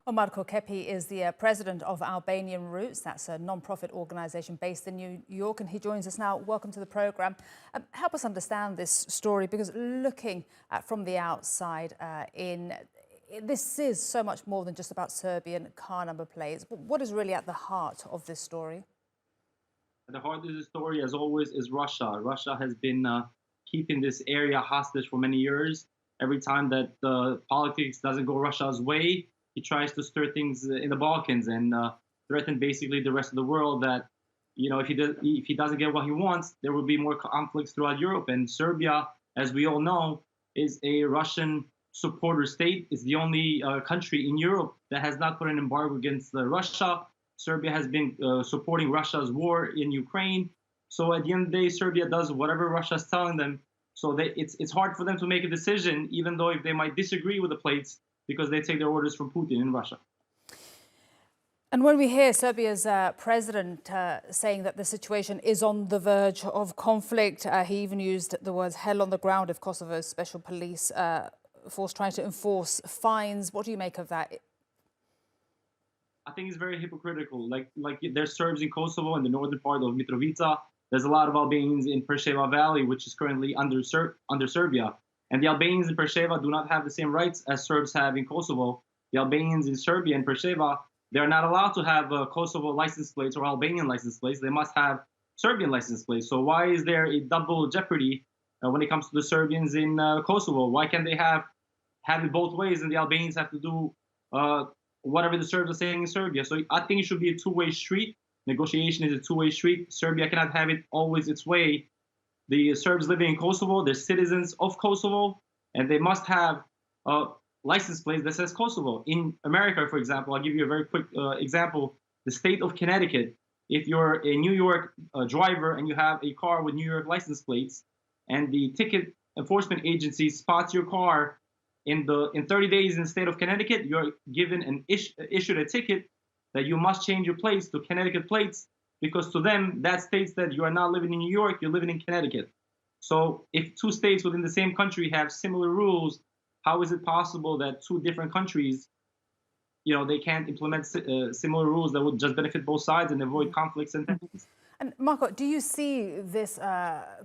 Well, Marko Kepi is the president of Albanian Roots. That's a non-profit organisation based in New York, and he joins us now. Welcome to the programme. Help us understand this story, because looking at from the outside, this is so much more than just about Serbian car number plates. But what is really at the heart of this story? At the heart of the story, as always, is Russia. Russia has been keeping this area hostage for many years. Every time that politics doesn't go Russia's way, he tries to stir things in the Balkans and threaten basically the rest of the world that, if he doesn't get what he wants, there will be more conflicts throughout Europe. And Serbia, as we all know, is a Russian supporter state. It's the only country in Europe that has not put an embargo against Russia. Serbia has been supporting Russia's war in Ukraine. So at the end of the day, Serbia does whatever Russia is telling them. So it's hard for them to make a decision, even though if they might disagree with the plates, because they take their orders from Putin in Russia. And when we hear Serbia's president saying that the situation is on the verge of conflict, he even used the words hell on the ground if Kosovo's special police force trying to enforce fines. What do you make of that? I think it's very hypocritical. Like there's Serbs in Kosovo, in the northern part of Mitrovica. There's a lot of Albanians in Preševa Valley, which is currently under Serbia. And the Albanians in Preševa do not have the same rights as Serbs have in Kosovo. The Albanians in Serbia and Preševa, they're not allowed to have Kosovo license plates or Albanian license plates. They must have Serbian license plates. So why is there a double jeopardy when it comes to the Serbians in Kosovo? Why can't they have it both ways and the Albanians have to do whatever the Serbs are saying in Serbia? So I think it should be a two-way street. Negotiation is a two-way street. Serbia cannot have it always its way. The Serbs living in Kosovo, they're citizens of Kosovo, and they must have license plates that says Kosovo. In America, for example, I'll give you a very quick example. The state of Connecticut, if you're a New York driver and you have a car with New York license plates, and the ticket enforcement agency spots your car in 30 days in the state of Connecticut, you're given issued a ticket that you must change your plates to Connecticut plates, because to them, that states that you are not living in New York, you're living in Connecticut. So if two states within the same country have similar rules, how is it possible that two different countries, they can't implement similar rules that would just benefit both sides and avoid conflicts and tensions? And Marko, do you see this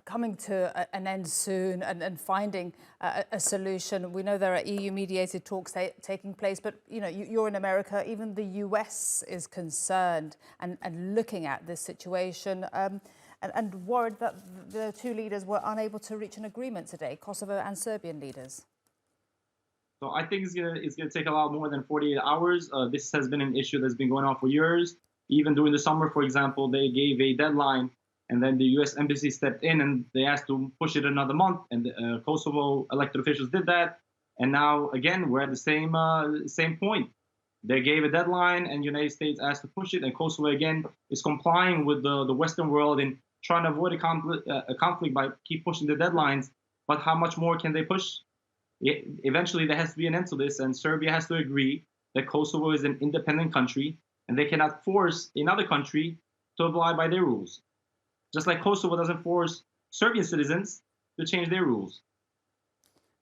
coming to an end soon and finding a solution? We know there are EU-mediated talks taking place, but you're in America. Even the US is concerned and looking at this situation and worried that the two leaders were unable to reach an agreement today, Kosovo and Serbian leaders. So I think it's gonna take a lot more than 48 hours. This has been an issue that's been going on for years. Even during the summer, for example, they gave a deadline, and then the U.S. Embassy stepped in and they asked to push it another month. And Kosovo elected officials did that. And now, again, we're at the same point. They gave a deadline, and the United States asked to push it. And Kosovo, again, is complying with the Western world and trying to avoid a conflict by keep pushing the deadlines. But how much more can they push? Eventually, there has to be an end to this, and Serbia has to agree that Kosovo is an independent country, and they cannot force another country to abide by their rules. Just like Kosovo doesn't force Serbian citizens to change their rules.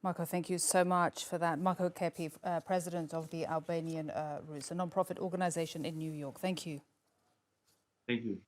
Marko, thank you so much for that. Marko Kepi, president of the Albanian Roots, a non-profit organization in New York. Thank you. Thank you.